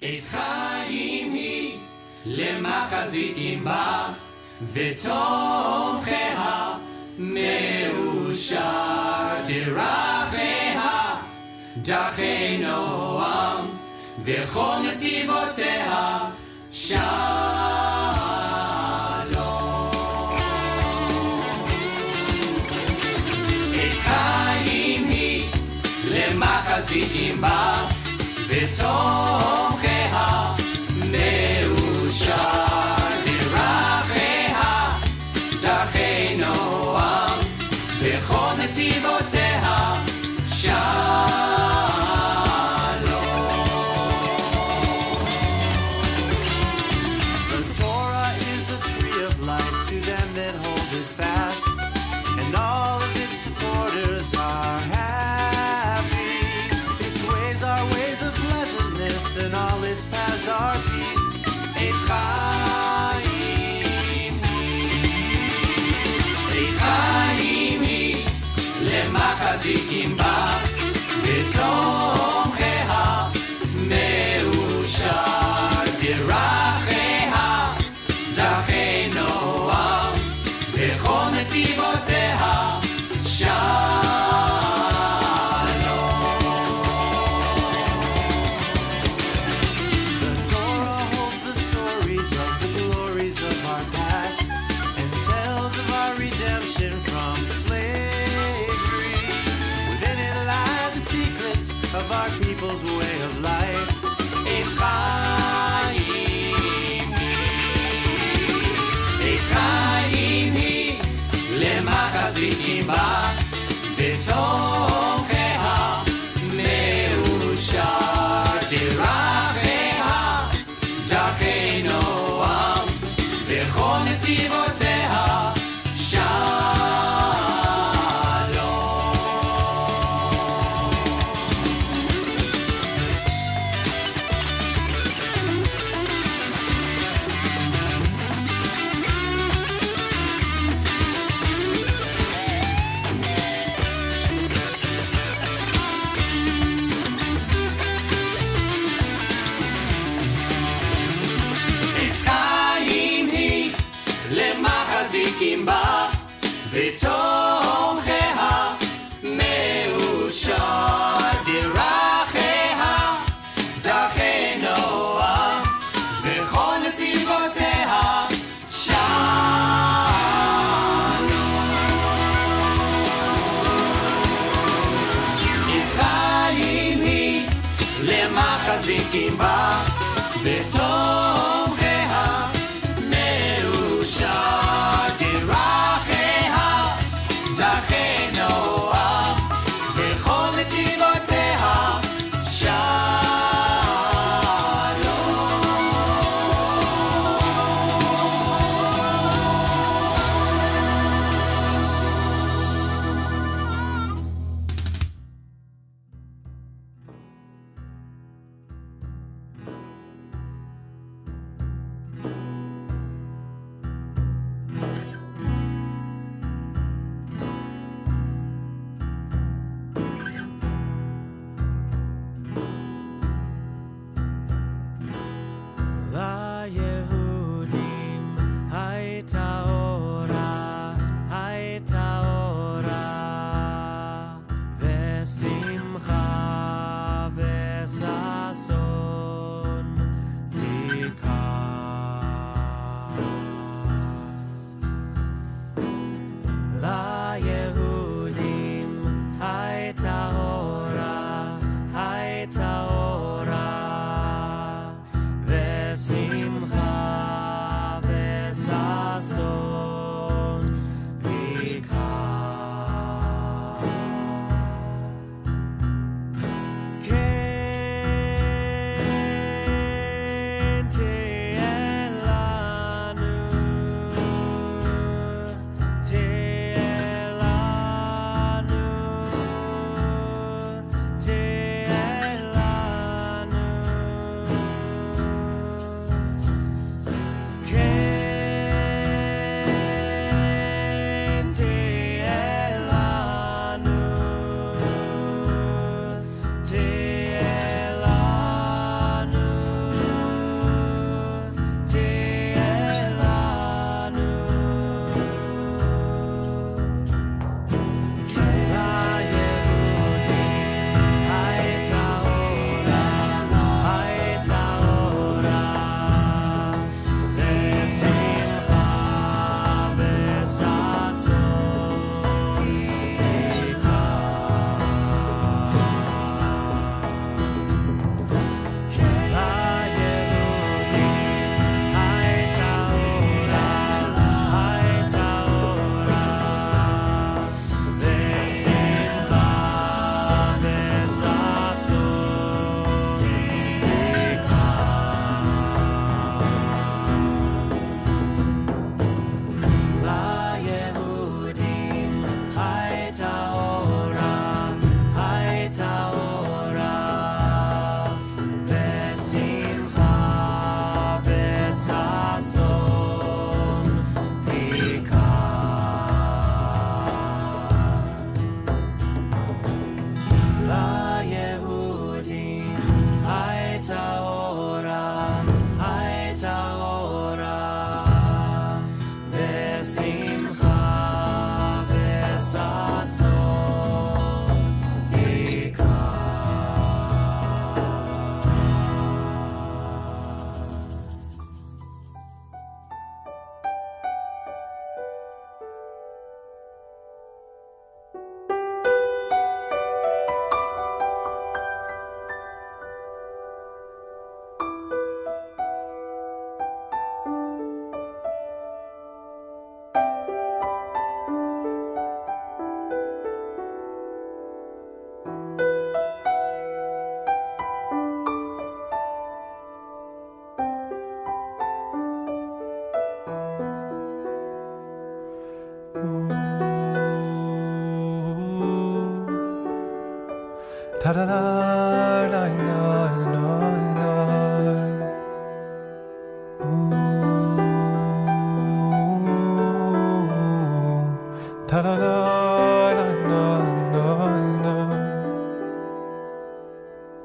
עץ חיים היא למחזיקים בה, ותומכיה מאושר. דרכיה דרכי נועם, וכל נתיבותיה שלום. עץ חיים היא למחזיקים בה, ותומכיה מאושר. דרכיה דרכי נועם, וכל נתיבותיה שלום. The Torah is a tree of life to them that hold it fast, and all of its supporters are happy. Its ways are ways of pleasantness, and all its paths are peace. Eitz Chaim עץ חיים היא למחזיקים בה, ותומכיה מאושר. דרכיה דרכי נועם, וכל נתיבותיה שלום. The Torah holds the stories of the glories of our past, and tells of our redemption from slavery. Within it lie the secrets of our people's way of life. עץ חיים היא, עץ חיים היא למחזיקים בה, ותומכיה מאושר. דרכיה דרכי נועם, וכל נתיבותיה שלום. עץ חיים היא למחזיקים בה, ותומכיה מאושר. דרכיה דרכי נועם, וכל נתיבותיה שלום. עץ חיים היא למחזיקים בה, ותומכיה מאושר. דרכיה דרכי נועם, וכל נתיבותיה שלום.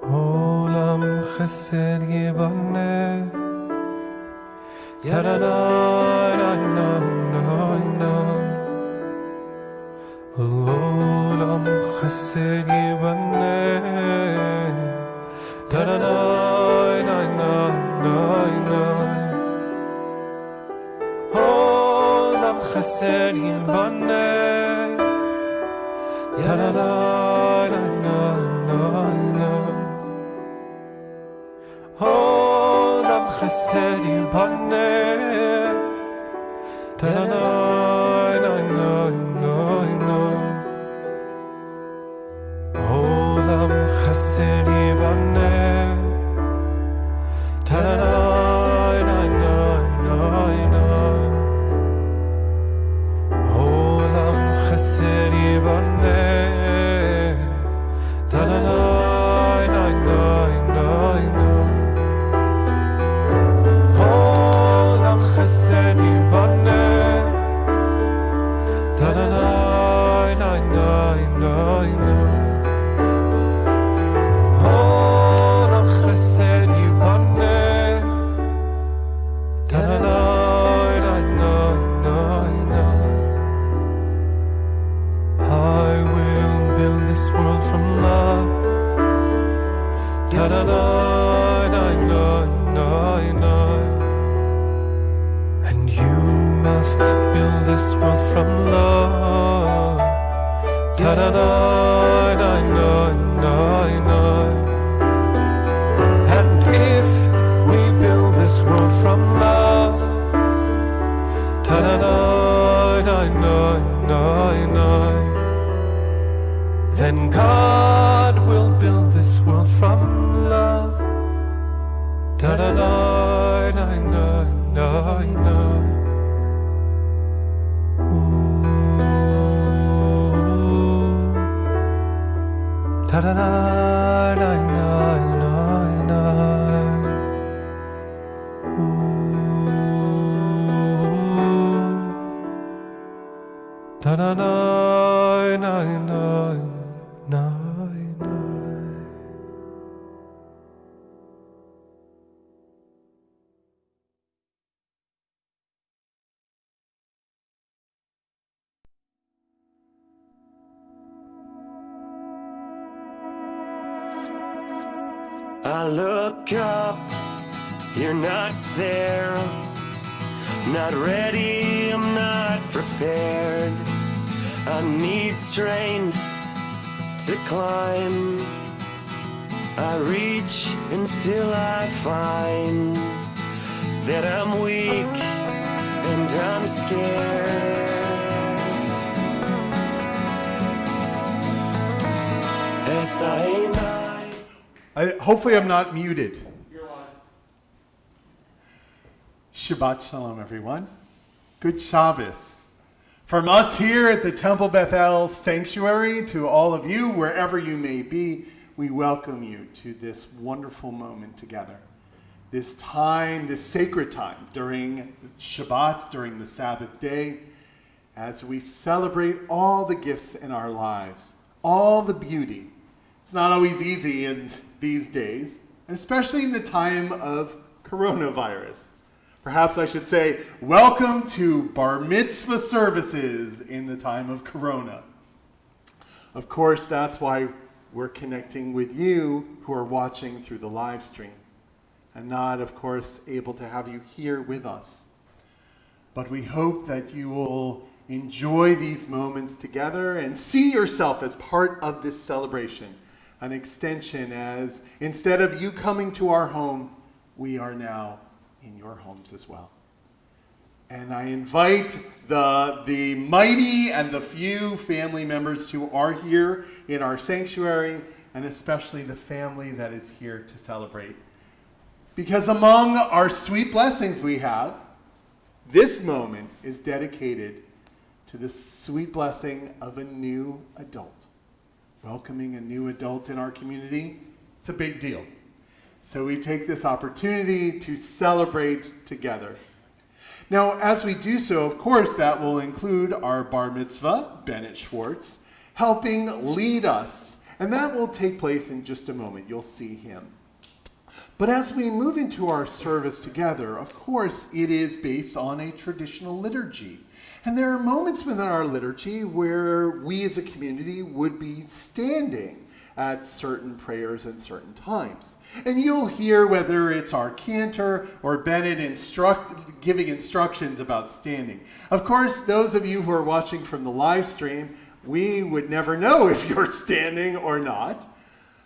עולם חסד ייבנה עולם חסד ייבנה עולם חסד ייבנה עולם חסד ייבנה עולם חסד ייבנה עולם חסד ייבנה עולם חסד ייבנה עולם חסד ייבנה I will build this world from love and you must build this world from love and if we build this world from love then God will build this world from love I look up, you're not there. Not ready, I'm not prepared. I need strength to climb. I reach and still I find that I'm weak and I'm scared. As hopefully I'm not muted. You're on. Shabbat Shalom, everyone. Good Shabbos. From us here at the Temple Bethel Sanctuary to all of you, wherever you may be, we welcome you to this wonderful moment together. This time, this sacred time during Shabbat, during the Sabbath day, as we celebrate all the gifts in our lives, all the beauty. It's not always easy in these days, and especially in the time of coronavirus. Perhaps I should say, welcome to Bar Mitzvah services in the time of Corona. Of course, that's why we're connecting with you who are watching through the live stream, and not, of course, able to have you here with us. But we hope that you will enjoy these moments together and see yourself as part of this celebration. An extension as instead of you coming to our home, we are now in your homes as well. And I invite the mighty and the few family members who are here in our sanctuary, and especially the family that is here to celebrate. Because among our sweet blessings we have, this moment is dedicated to the sweet blessing of a new adult. welcoming a new adult in our community, it's a big deal. So we take this opportunity to celebrate together. Now, as we do so, of course, that will include our bar mitzvah, Bennett Schwartz, helping lead us. And that will take place in just a moment. You'll see him. But as we move into our service together, of course, it is based on a traditional liturgy. And there are moments within our liturgy where we as a community would be standing at certain prayers and certain times. And you'll hear whether it's our cantor or Bennett giving instructions about standing. Of course, those of you who are watching from the live stream, we would never know if you're standing or not.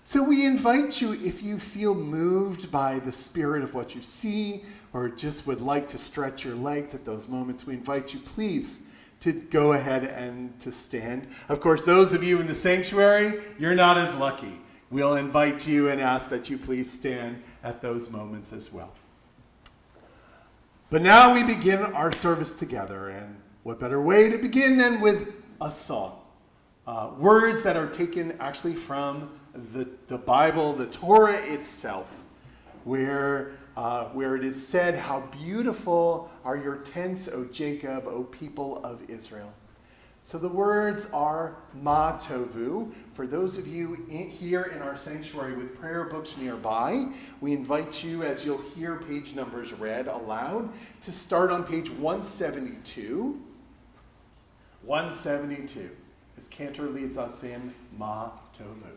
So we invite you, if you feel moved by the spirit of what you see or just would like to stretch your legs at those moments, we invite you, please, to go ahead and to stand. Of course, those of you in the sanctuary, you're not as lucky. We'll invite you and ask that you please stand at those moments as well. But now we begin our service together, and what better way to begin than with a song? Words that are taken actually from the Bible, the Torah itself, where it is said, "How beautiful are your tents, O Jacob, O people of Israel." So the words are Ma Tovu. For those of you here in our sanctuary with prayer books nearby, we invite you, as you'll hear page numbers read aloud, to start on page 172. 172, as Cantor leads us in Ma Tovu.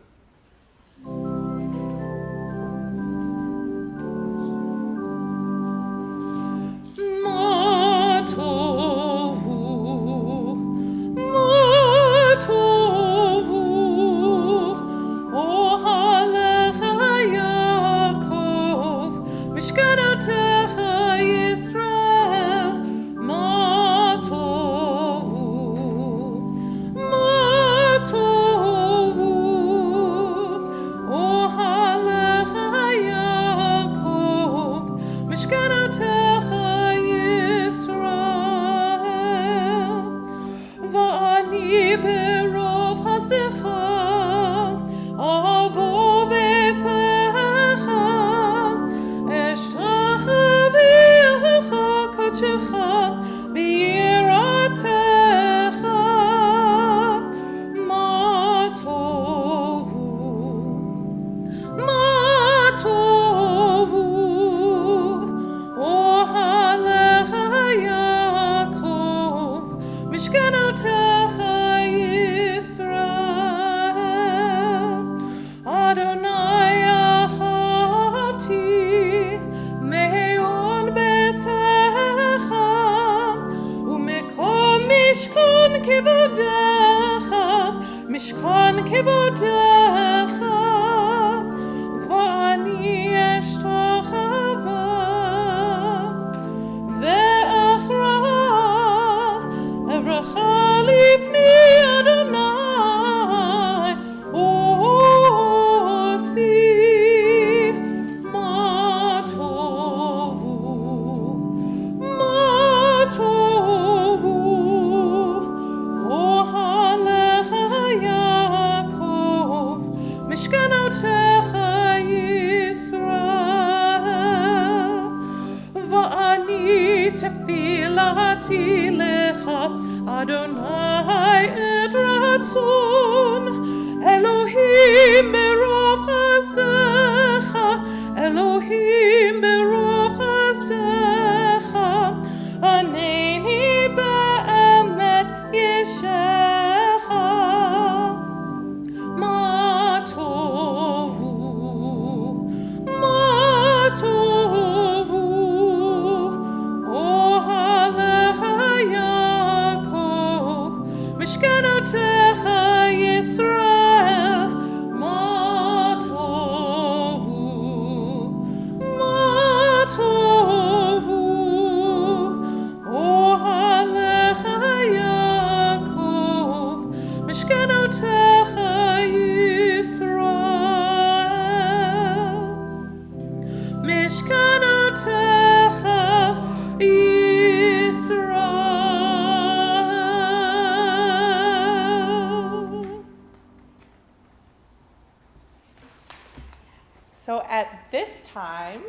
So at this time,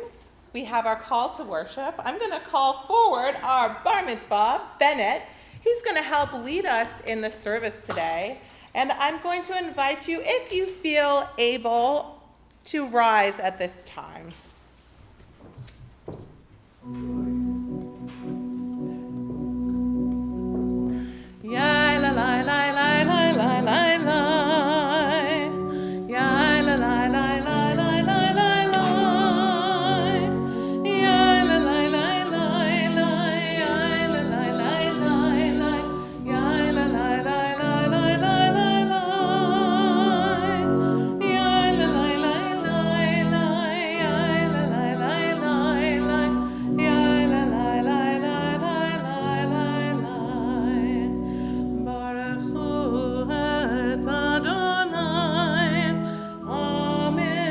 we have our call to worship. I'm going to call forward our bar mitzvah, Bennett. He's going to help lead us in the service today. And I'm going to invite you, if you feel able, to rise at this time. Ya la la la la la la la la. Ya la la la la la la la la. Ya la la la la la. Ya la la la la la. Ya la la la la la la la. Ya la la la la la. Ya la la la la la. Ya la la la la la la la. Baruch hu et Adonai, Amevorach,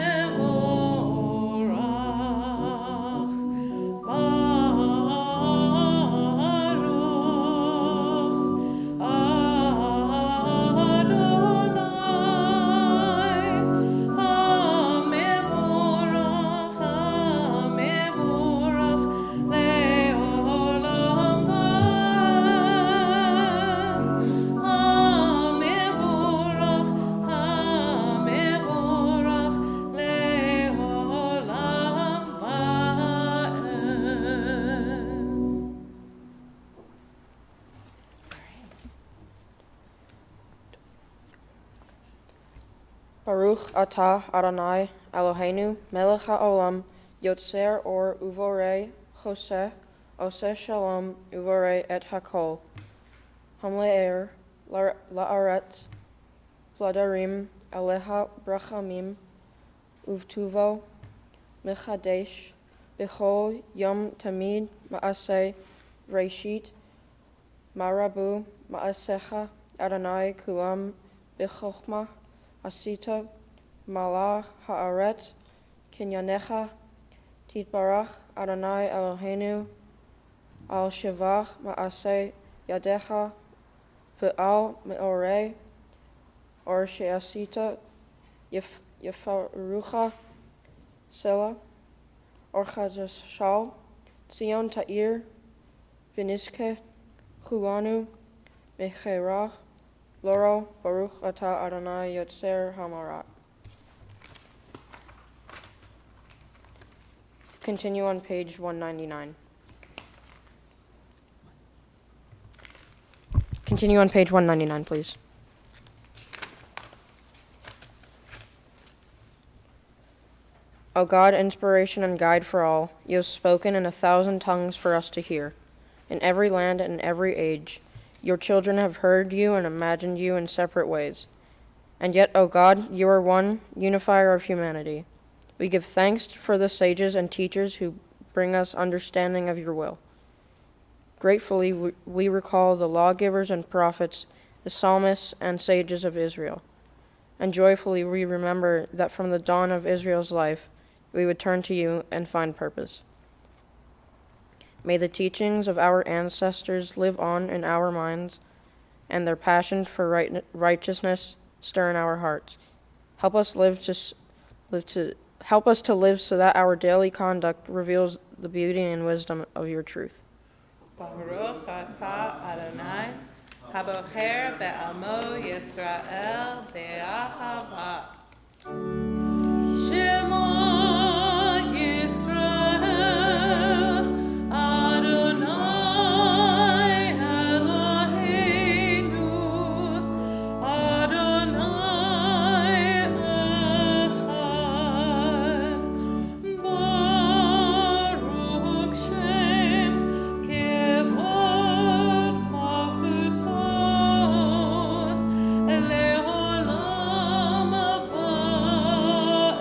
Baruch atah Adonai Eloheinu melech haolam yotzer or uvorei choseh oseh shalom uvorei et hakol hamle'er la'aretz vladarim aleha brachamim uvtuvo mechadesh b'chol yom tamid ma'aseh reishit marabu ma'asecha Adonai kulam b'chochmah Asita Malach Haaretz Kinyanecha Titbarach Adonai Eloheinu Al Shevach Maaseh Yadecha Ve'al Meorei Or Sheasita Yefarucha Sela Or Chazashal Tzion Ta'ir Viniske Kulanu Mecherach Loro Baruch atah Adonai Yotzer Hamarat. Continue on page 199. Continue on page 199, please. O God, inspiration and guide for all, you have spoken in 1,000 tongues for us to hear. In every land and in every age, your children have heard you and imagined you in separate ways. And yet, O God, you are one, unifier of humanity. We give thanks for the sages and teachers who bring us understanding of your will. Gratefully, we recall the lawgivers and prophets, the psalmists and sages of Israel. And joyfully we remember that from the dawn of Israel's life, we would turn to you and find purpose. May the teachings of our ancestors live on in our minds, and their passion for righteousness stir in our hearts. Help us to live so that our daily conduct reveals the beauty and wisdom of your truth. Baruch atah Adonai, habocher be'amo Yisrael be'ahava. Shema Yisrael, Adonai Eloheinu, Adonai echad. Baruch Shem kevod malchuto le'olam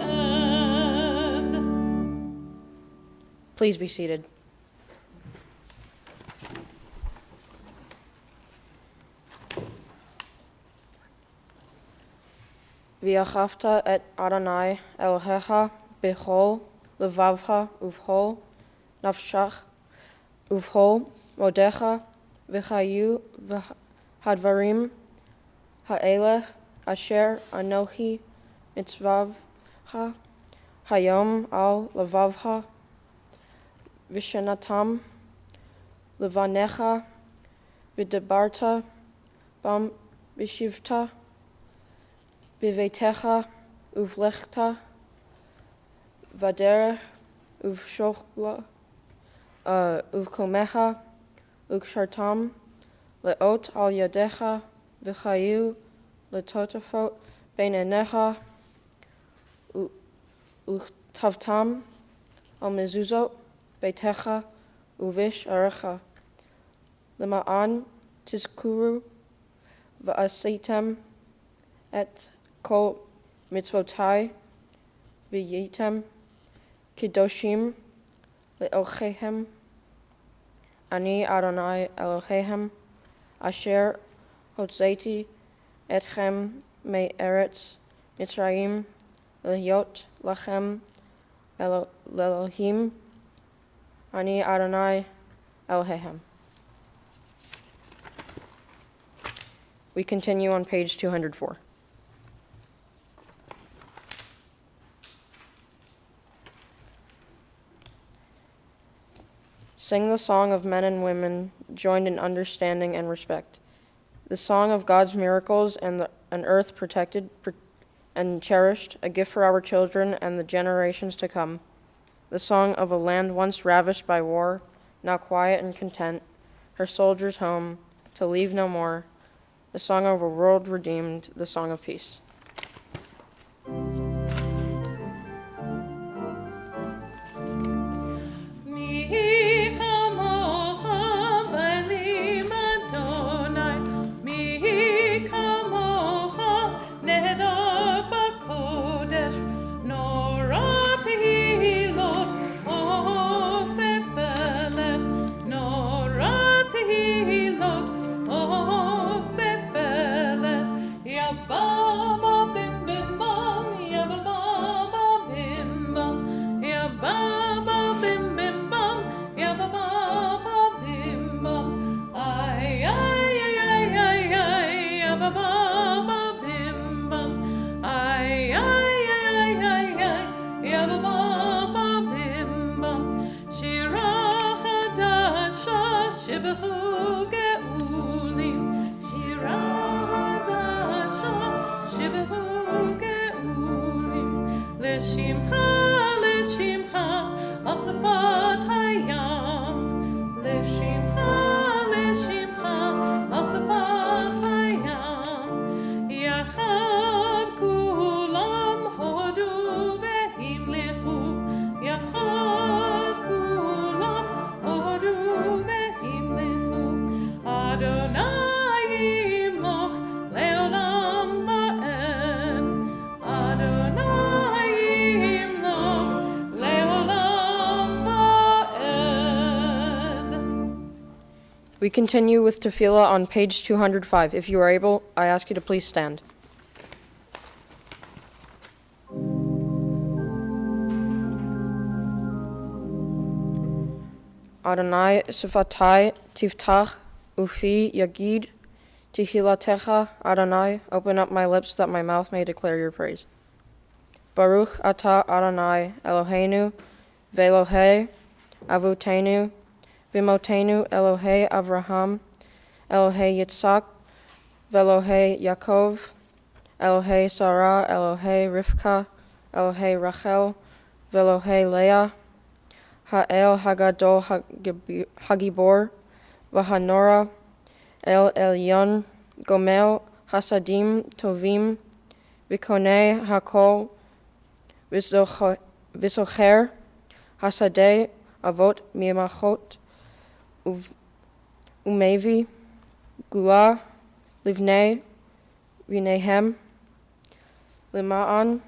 va'ed. Please be seated. V'achavta et Adonai Elohecha b'chol levavcha uv'chol nafshach uv'chol modecha v'chayu v'hadvarim ha'elech asher anochi mitzvavcha Hayom al levavha vishenatam levanecha vidabarta bam bishivta bivetecha uvlechta vader uvshokla uvkomecha ukshartam leot al yadecha v'chayu letotafot beinenecha uchtavtam al mezuzot beitecha uvish arecha lema'an tizkuru v'asitem et kol mitzvotai v'yitem kidoshim le'ochehem ani Adonai Elohehem asher hotzaiti etchem me eretz Mitzrayim Lehiyot lachem Elohim ani Adonai Elohehem. We continue on page 204. Sing the song of men and women joined in understanding and respect, the song of God's miracles and an earth protected and cherished, a gift for our children and the generations to come, the song of a land once ravished by war, now quiet and content, her soldiers home, to leave no more, the song of a world redeemed, the song of peace. We continue with tefillah on page 205. If you are able, I ask you to please stand. Adonai sifatai tiftach ufi yagid tehilatecha. Adonai, open up my lips that my mouth may declare your praise. Baruch atah Adonai Eloheinu ve'Elohei avutenu v'imotenu Elohei Avraham Elohei Yitzhak ve'Elohei Yaakov Elohei Sarah Elohei Rivka Elohei Rachel ve'Elohei Leah Ha'el Hagadol Hagibor v'Hanora El Elyon Gomel Hasadim Tovim v'Konei Hakol v'Socher Hasadei Avot Mimachot Umevi Gula Livnei Vinehem Lima'an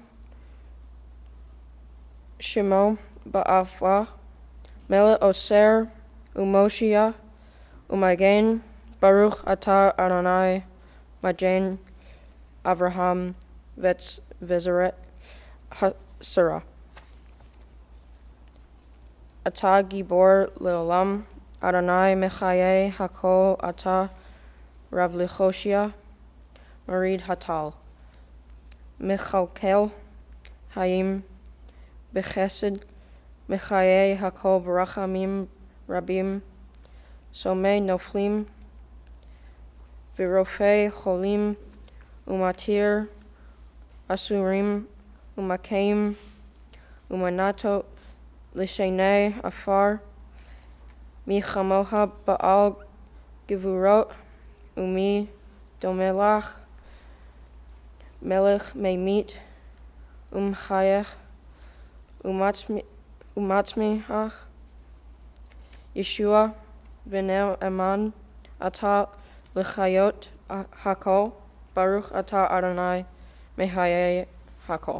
Shemo Ba'ava Mele Oser Umoshia Umagen Baruch Atah Adonai Magen Avraham Vetz Vezeret Hasara Atah Gibor Leolam Adonai Mechaye Hakol Atah Rav Lichoshia Marid Hatal Michalkel Hayim בחסד, מחיי הכל ברחמים רבים, סומי נופלים, ורופא חולים, ומתיר אסורים, ומכים, ומנתו לשני עפר, מי כמוך בעל גבורות, ומי דומה לך, מלך ממית, ומחייך, ומצמיח, ישוע ונאמן אתה לחיות הכל, ברוך אתה אדוני מחיי הכל.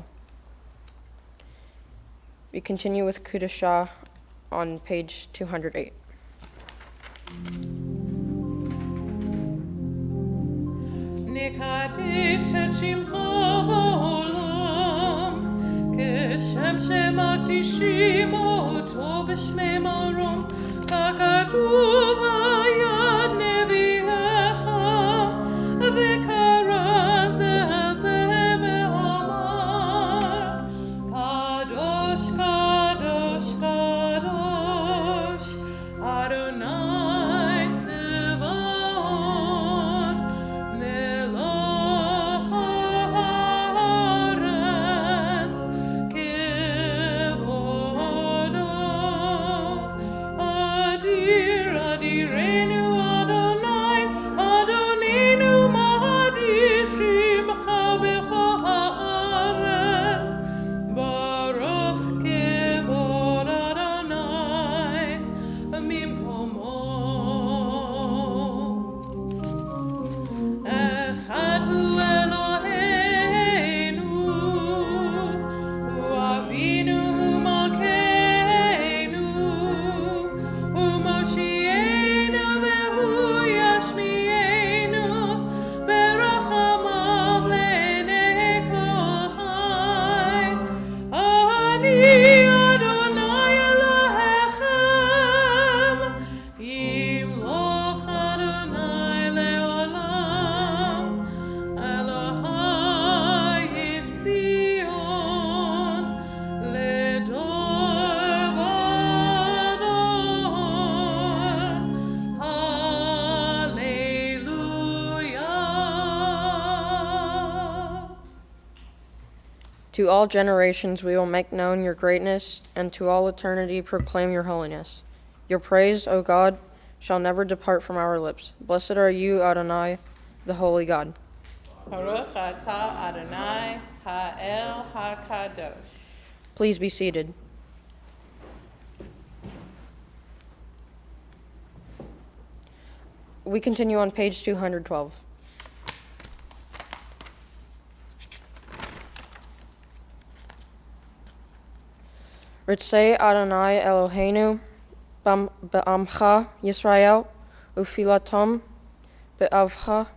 We continue with Kudashah on page 208. נקדש את שמך העולם, כשם שמקדישים אותו בשמי מרום, ככתוב היד נביאך, וקרא זה ואמר, קדוש, קדוש, קדוש, אדוני צבאות, מלך הארץ, כבודו, אדיר, אדירנו אדוני, אדוננו מהדיר שמך בכל הארץ, ברוך כבוד אדוני ממקומו. אחד הוא אלוהינו, הוא אבינו, הוא מלכנו, הוא מושיענו והוא ישמיענו, ברחמיו לעיני כל חי. אני אדוני אלוהיכם, ימלוך אדוני לעולם, אלוהי ציון לדור ודור. Hallelujah. To all generations we will make known your greatness, and to all eternity proclaim your holiness. Your praise, O God, shall never depart from our lips. Blessed are you, Adonai, the holy God. Baruch atah Adonai ha'el hakadosh. Please be seated. We continue on page 212. Ritzei Adonai Eloheinu be'amcha Yisrael ufilatom be'avcha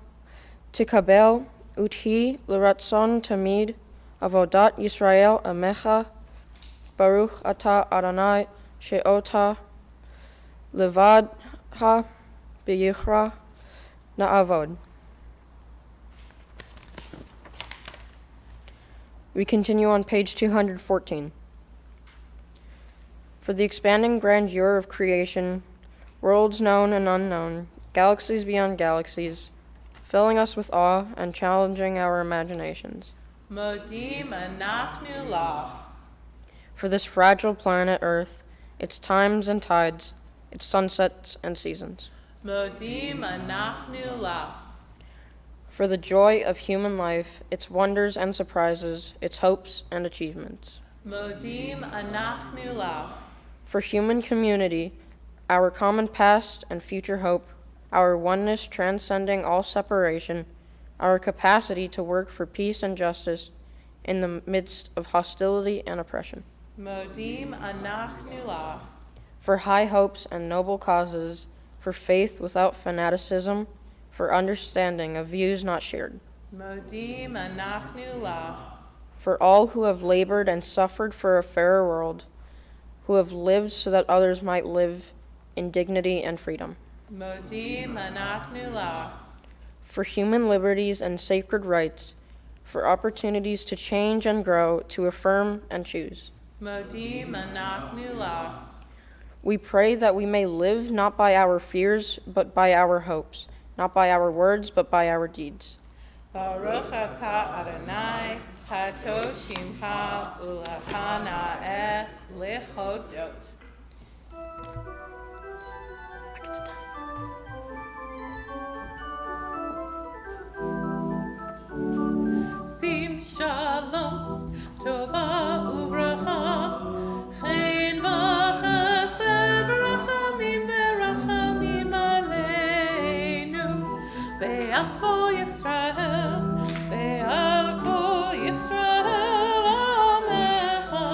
tikabel uthi l'ratzon tamid avodat Yisrael amecha baruch ata Adonai she'ota levadha beyichra na'avod. We continue on page 214. For the expanding grandeur of creation, worlds known and unknown, galaxies beyond galaxies, filling us with awe and challenging our imaginations. Modim anachnu lach. For this fragile planet Earth, its times and tides, its sunsets and seasons. Modim anachnu lach. For the joy of human life, its wonders and surprises, its hopes and achievements. Modim anachnu lach. For human community, our common past and future hope, our oneness transcending all separation, our capacity to work for peace and justice in the midst of hostility and oppression. Modim anachnu lach. For high hopes and noble causes, for faith without fanaticism, for understanding of views not shared. Modim anachnu lach. For all who have labored and suffered for a fairer world, who have lived so that others might live in dignity and freedom. Modim anachnu lach. For human liberties and sacred rights, for opportunities to change and grow, to affirm and choose. Modim anachnu lach. We pray that we may live not by our fears, but by our hopes, not by our words, but by our deeds. Baruch atah Adonai, hato shimcha ulachana'eh lechodot. Sim shalom, tova uvracha, chen v'chesed v'rachamim v'rachamim aleinu, be'al kol Yisrael, be'al kol Yisrael amecha,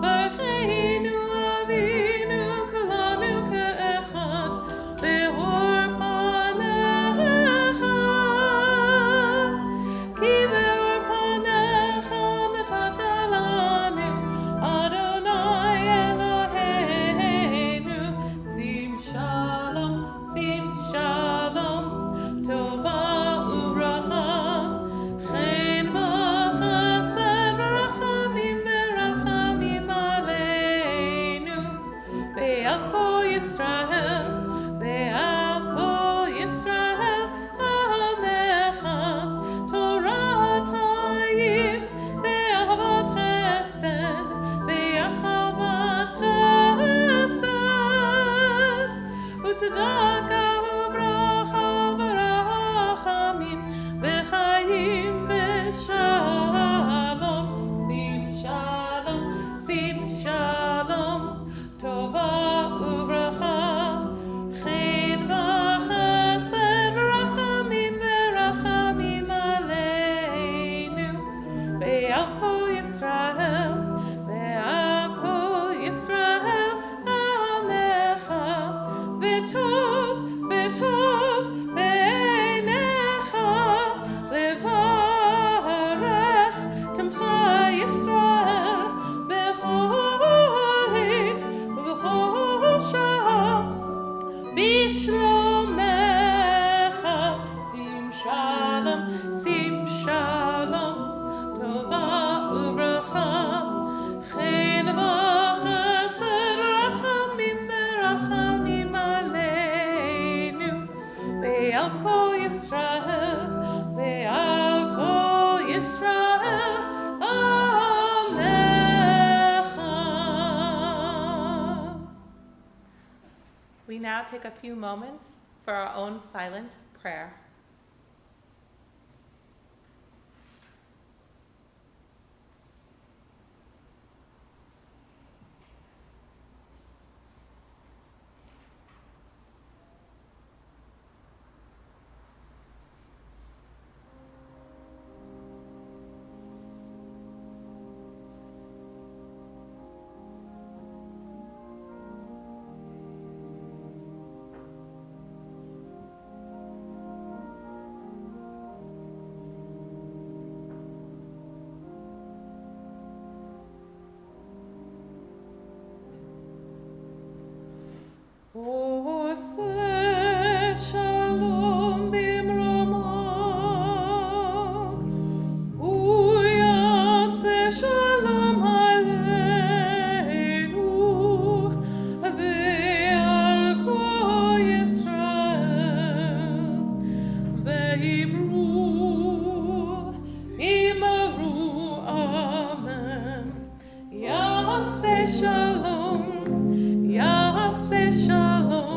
v'cheinu avinu kulanu ke'echad, be'or panecha, ki be'or panecha natata lanu, Adonai Eloheinu, sim shalom, tova uvracha, chen v'chesed v'rachamim v'rachamim aleinu, be'al kol Yisrael, be'al kol Yisrael amecha, Torah tayim, be'ahavat chesed, be'ahavat chesed, u'tzedaka u'bracha v'rachamim, v'chayim v'shalom, sim shalom, tova uvracha, chen v'chesed v'rachamim v'rachamim aleinu, be'al kol Yisrael, be'al kol Yisrael amecha, v'tov be'einecha, levarech tamcha Yisrael, b'chol עת ובכל שעה, בשלומך, שים שלום, טובה וברכה, חן וחסד רחמים ורחמים עלינו, בעל כל ישראל, בעל כל ישראל, עמך. We now take a few moments for our own silent prayer. עושה שלום במרומיו, הוא יעשה שלום עלינו ועל כל ישראל, ואמרו אמן. יעשה שלום, יעשה שלום.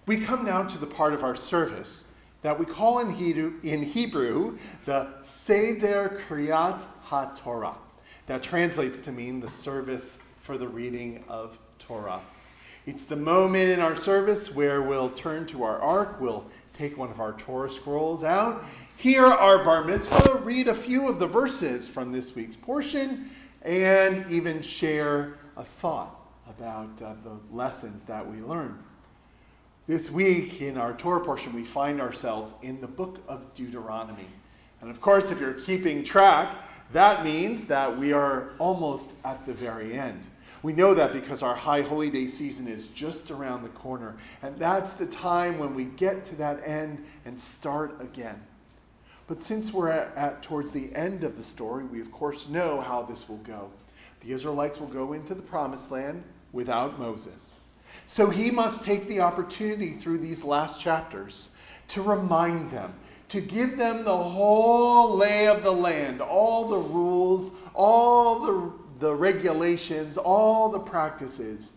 We come now to the part of our service that we call in Hebrew the Seder Kriyat HaTorah. That translates to mean the service for the reading of Torah. It's the moment in our service where we'll turn to our ark, we'll take one of our Torah scrolls out, hear our bar mitzvah, read a few of the verses from this week's portion, and even share a thought about the lessons that we learn. This week in our Torah portion, we find ourselves in the book of Deuteronomy. And of course, if you're keeping track, that means that we are almost at the very end. We know that because our High Holy Day season is just around the corner. And that's the time when we get to that end and start again. But since we're at towards the end of the story, we of course know how this will go. The Israelites will go into the Promised Land without Moses. So he must take the opportunity through these last chapters to remind them, to give them the whole lay of the land, all the rules, all the regulations, all the practices,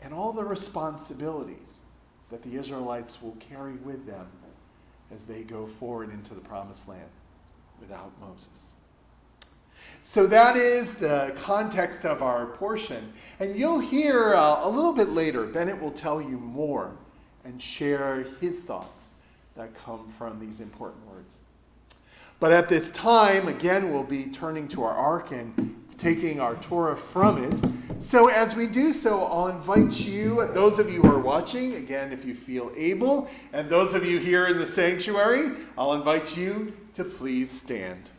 and all the responsibilities that the Israelites will carry with them as they go forward into the Promised Land without Moses. So that is the context of our portion. And you'll hear a little bit later, Bennett will tell you more and share his thoughts that come from these important words. But at this time, again, we'll be turning to our ark and taking our Torah from it. So as we do so, I'll invite you, those of you who are watching, again, if you feel able, and those of you here in the sanctuary, I'll invite you to please stand.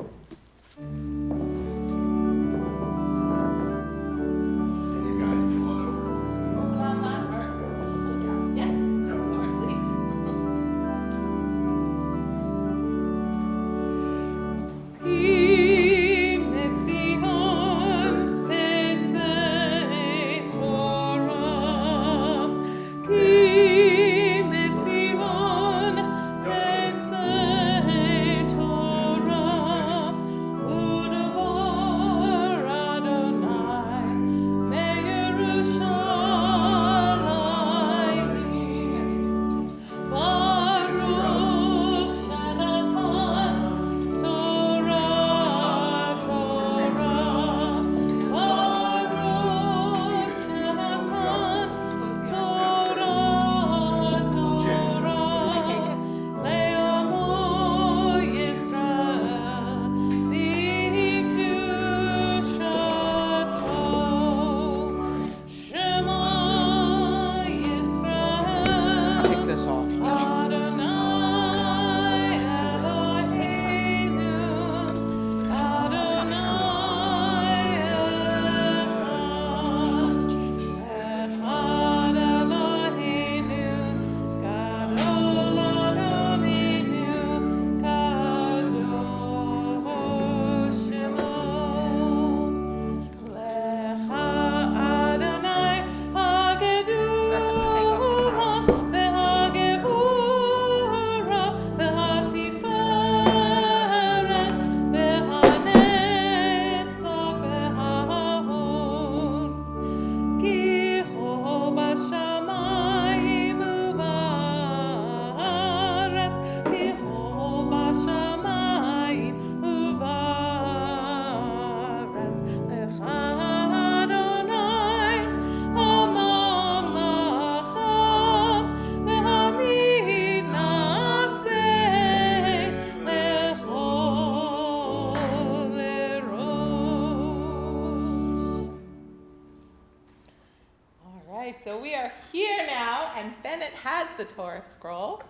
So we are here now, and Bennett has the Torah scroll.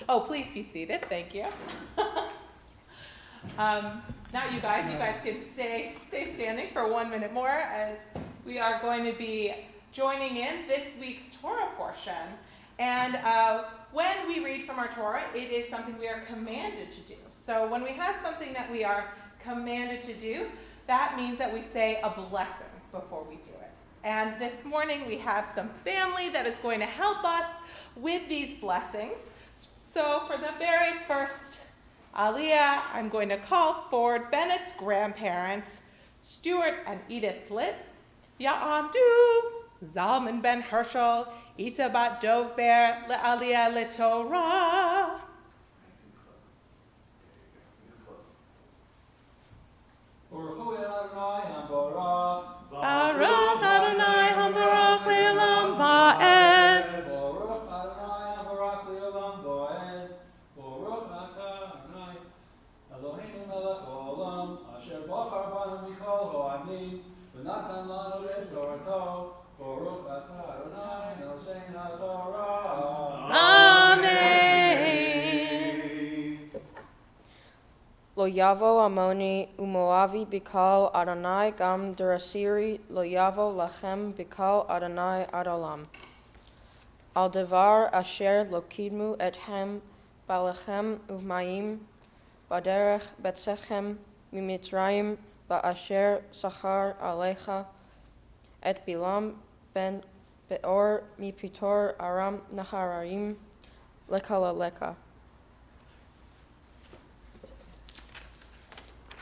Oh, please be seated. Thank you. Now you guys can stay standing for 1 minute more, as we are going to be joining in this week's Torah portion. And when we read from our Torah, it is something we are commanded to do. So when we have something that we are commanded to do, that means that we say a blessing before we do it. And this morning we have some family that is going to help us with these blessings. So for the very first Aliyah, I'm going to call forward Bennett's grandparents, Stuart and Edith Litt. Ya'amdu Zalman ben Herschel, Ita bat Dovber, Le'aliyah Letorah. Baruch Adonai HaMbarach Le'olam Va'ed. Lo yavo Amoni umoavi bikal Adonai gam derasiri lo yavo lachem bikal Adonai adolam. Al devar asher lo kidmu ethem balachem umayim baderech betzechem mimitzrayim ba'asher sachar alecha et bilam ben beor mipitor aram naharaim lekalaleka.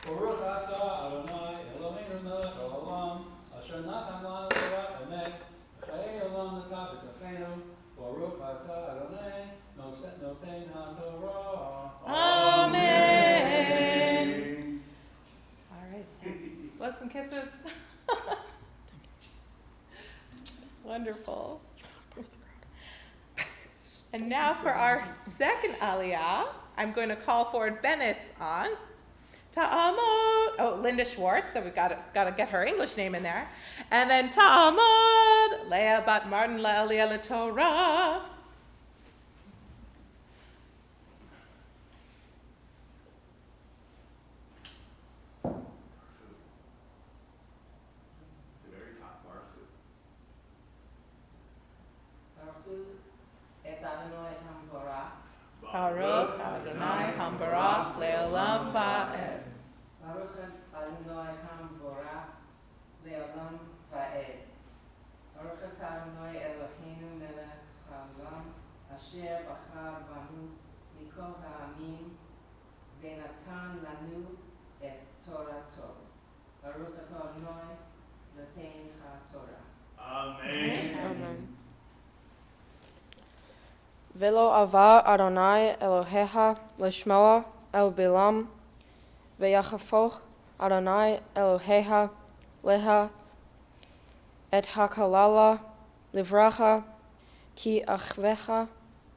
Baruch atah Adonai Eloheinu melech haolam asher natan lanu Torah emet v'chayei olam natan b'kafenu Baruch atah Adonai noten haTorah. Amen. All right. Bless and kisses. Wonderful. And now for our second aliyah, I'm going to call forward Bennett's aunt, Ta'amod. Oh, Linda Schwartz. So we got to get her English name in there. And then Ta'amod, Leah bat Martin La'aliyah L'Torah. Baruch Adonai HaMbarach Le'olam Va'ed. Baruch Adonai HaMbarach Le'olam Va'ed. Baruch Adonai Eloheinu melech haolam asher bachar banu mikol ha'amim v'natan lanu et Torato. Baruch Adonai noten haTorah. Amen. Velo ava Adonai Elohecha lishmoa el bilam ve'yachafoch Adonai Elohecha leha et hakalala livracha ki achvecha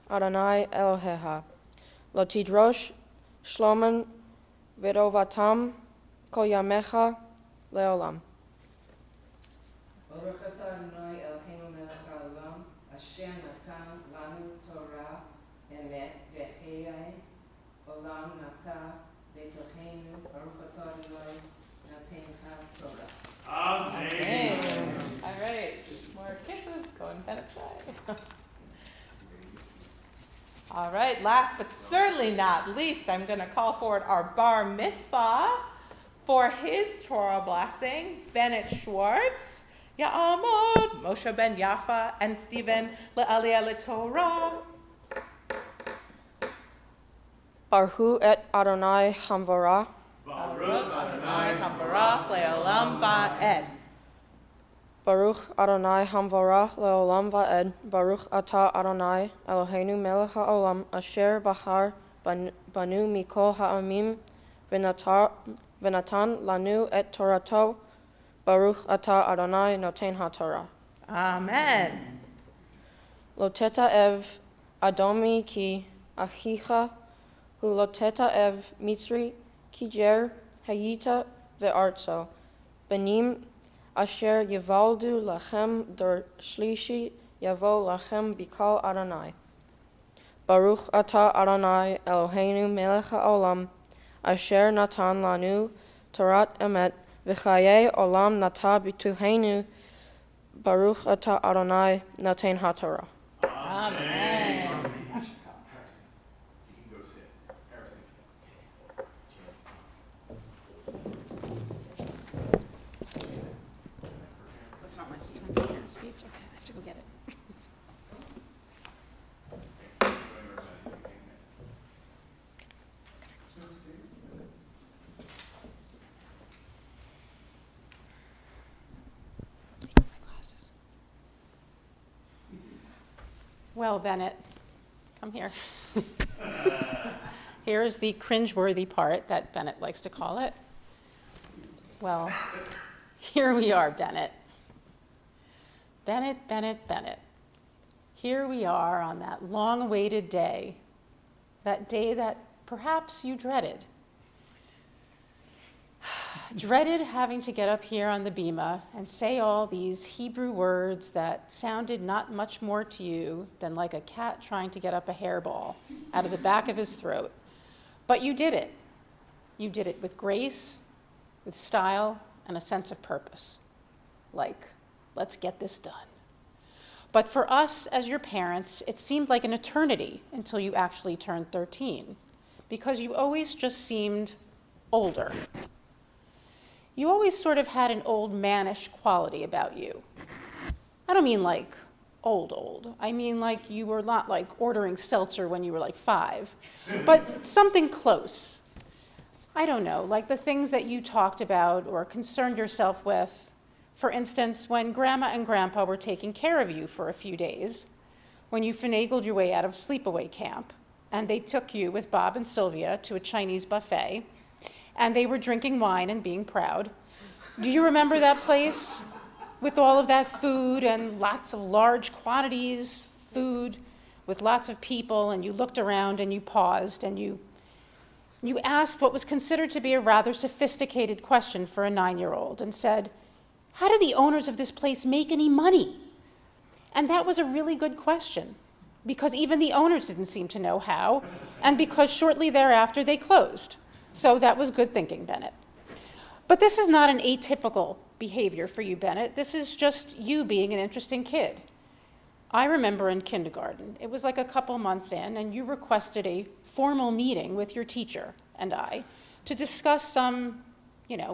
Adonai Elohecha lo tidrosh shlomen vedovatam kol yamecha leolam. Baruch Adonai Eloheinu melech haolam asher natan lanu Torah emet v'chayei olam nata betocheinu Baruch Adonai noten haTorah. Amen. All right. More kisses. Go on Bennett's side. All right. Last but certainly not least, I'm going to call forward our bar mitzvah for his Torah blessing, Bennett Schwartz. Ya'amod, Moshe ben Yafa, and Stephen Le'aliyah L'Torah. Baruch et Adonai Hamvarah. Baruch Adonai HaMbarach Le'olam Va'ed. Baruch Adonai Hamvarach Le'olam Va'ed. Baruch atah Adonai Eloheinu melech haolam asher bahar banu mikol ha'amim v'natan lanu et Torato. Baruch atah Adonai noten haTorah. Amen. Loteta ev Adomi ki achicha hu loteta ev Mitzri ki jer hayita ve'artso benim asher yivaldu lachem der shlishi yavo lachem bikal Adonai. Baruch atah Adonai Eloheinu melech haolam asher natan lanu Torat emet v'chayei olam nata b'tuheinu. Baruch atah Adonai noten haTorah. Amen. That's not my speech. Okay, I have to go get it. My glasses. Well, Bennett, come here. Here's the cringeworthy part that Bennett likes to call it. Well, here we are, Bennett. Bennett, Bennett, Bennett. Here we are on that long-awaited day, that day that perhaps you dreaded. Dreaded having to get up here on the bima and say all these Hebrew words that sounded not much more to you than like a cat trying to get up a hairball out of the back of his throat. But you did it. You did it with grace, with style, and a sense of purpose. Like, let's get this done. But for us as your parents, it seemed like an eternity until you actually turned 13, because you always just seemed older. You always sort of had an old mannish quality about you. I don't mean like old. I mean like you were not like ordering seltzer when you were like 5, but something close. I don't know, like the things that you talked about or concerned yourself with. For instance, when Grandma and Grandpa were taking care of you for a few days, when you finagled your way out of sleepaway camp, and they took you with Bob and Sylvia to a Chinese buffet, and they were drinking wine and being proud. Do you remember that place? With all of that food and lots of large quantities, food with lots of people, and you looked around and you paused and you asked what was considered to be a rather sophisticated question for a 9-year-old and said, "How do the owners of this place make any money?" And that was a really good question, because even the owners didn't seem to know how, and because shortly thereafter they closed. So that was good thinking, Bennett. But this is not an atypical behavior for you, Bennett. This is just you being an interesting kid. I remember in kindergarten, it was like a couple months in, and you requested a formal meeting with your teacher and I to discuss some,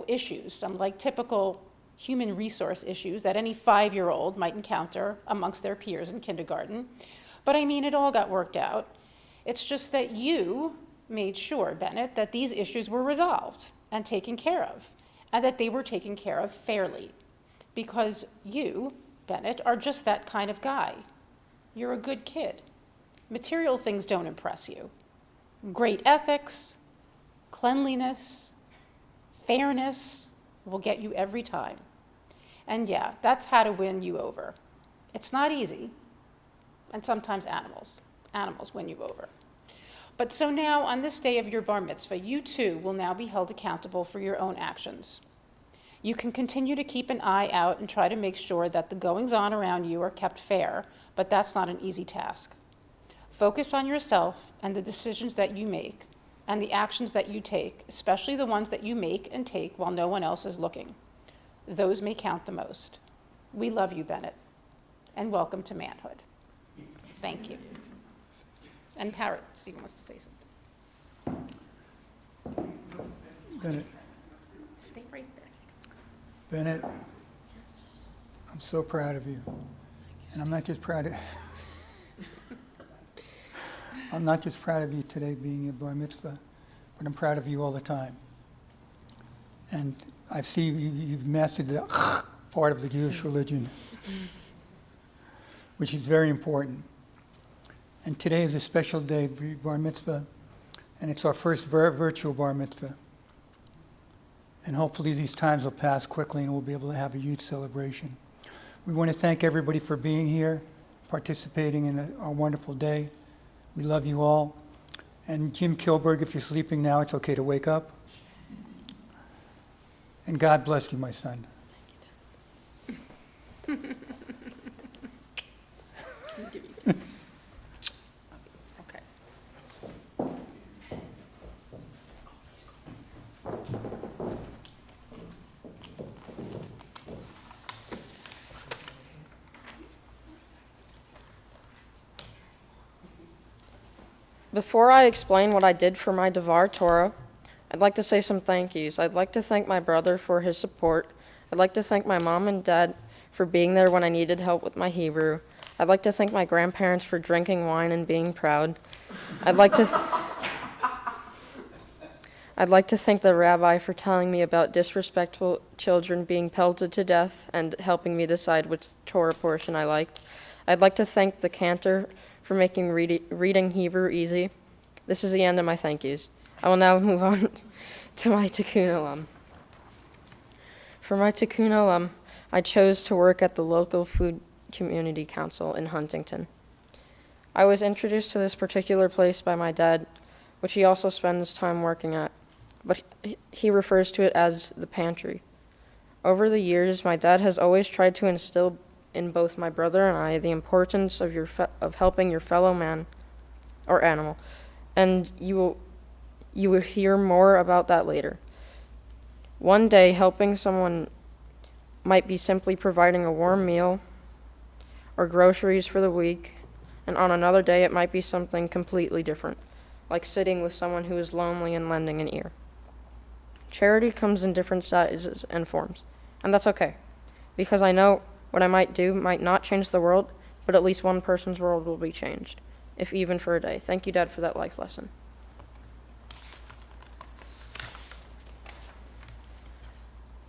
issues, some like typical human resource issues that any 5-year-old might encounter amongst their peers in kindergarten. But I mean, it all got worked out. It's just that you made sure, Bennett, that these issues were resolved and taken care of, and that they were taken care of fairly. Because you, Bennett, are just that kind of guy. You're a good kid. Material things don't impress you. Great ethics, cleanliness, fairness will get you every time. And yeah, that's how to win you over. It's not easy, and sometimes animals win you over. But so now, on this day of your bar mitzvah, you too will now be held accountable for your own actions. You can continue to keep an eye out and try to make sure that the goings-on around you are kept fair, but that's not an easy task. Focus on yourself and the decisions that you make, and the actions that you take, especially the ones that you make and take while no one else is looking. Those may count the most. We love you, Bennett, and welcome to manhood. Thank you. And Parrot, Stephen wants to say something. Bennett, Stay right there. Bennett, I'm so proud of you. And I'm not just proud of you today being a bar mitzvah, but I'm proud of you all the time. And I see you've mastered the part of the Jewish religion, which is very important. And today is a special day for bar mitzvah, and it's our first virtual bar mitzvah. And hopefully these times will pass quickly and we'll be able to have a huge celebration. We want to thank everybody for being here, participating in our wonderful day. We love you all. And Jim Kilberg, if you're sleeping now, it's okay to wake up. And God bless you, my son. Okay. Before I explain what I did for my Devar Torah, I'd like to say some thank yous. I'd like to thank my brother for his support. I'd like to thank my mom and dad for being there when I needed help with my Hebrew. I'd like to thank my grandparents for drinking wine and being proud. I'd like to thank the rabbi for telling me about disrespectful children being pelted to death and helping me decide which Torah portion I liked. I'd like to thank the cantor for making reading Hebrew easy. This is the end of my thank yous. I will now move on to my Tikkun Olam. For my Tikkun Olam, I chose to work at the local food community council in Huntington. I was introduced to this particular place by my dad, which he also spends time working at, but he refers to it as the pantry. Over the years, my dad has always tried to instill in both my brother and I the importance of helping your fellow man or animal, and you will hear more about that later. One day, helping someone might be simply providing a warm meal or groceries for the week, and on another day it might be something completely different, like sitting with someone who is lonely and lending an ear. Charity comes in different sizes and forms, and that's okay, because I know what I might do might not change the world, but at least one person's world will be changed, if even for a day. Thank you, Dad, for that life lesson.